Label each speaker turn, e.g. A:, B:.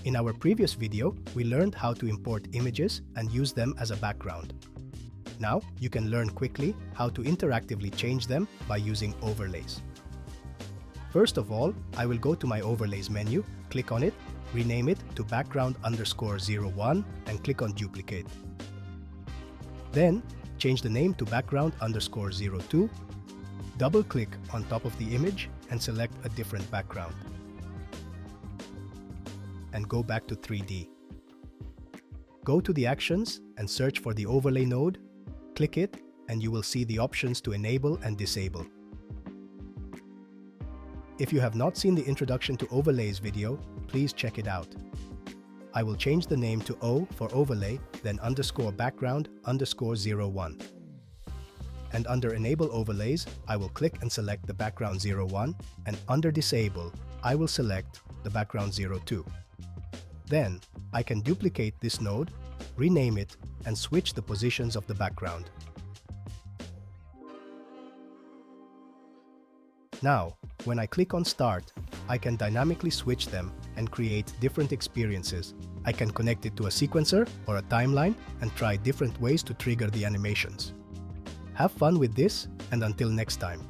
A: In our previous video, we learned how to import images and use them as a background. Now, you can learn quickly how to interactively change them by using overlays. First of all, I will go to my Overlays menu, click on it, rename it to background_01 and click on Duplicate. Then, change the name to background_02, double-click on top of the image and select a different background. And go back to 3D. Go to the Actions and search for the Overlay node, click it, and you will see the options to enable and disable. If you have not seen the Introduction to Overlays video, please check it out. I will change the name to O for Overlay, then _background_01. And under Enable Overlays, I will click and select the background 01, and under Disable, I will select the background 02. Then, I can duplicate this node, rename it, and switch the positions of the background. Now, when I click on Start, I can dynamically switch them and create different experiences. I can connect it to a sequencer or a timeline and try different ways to trigger the animations. Have fun with this, and until next time.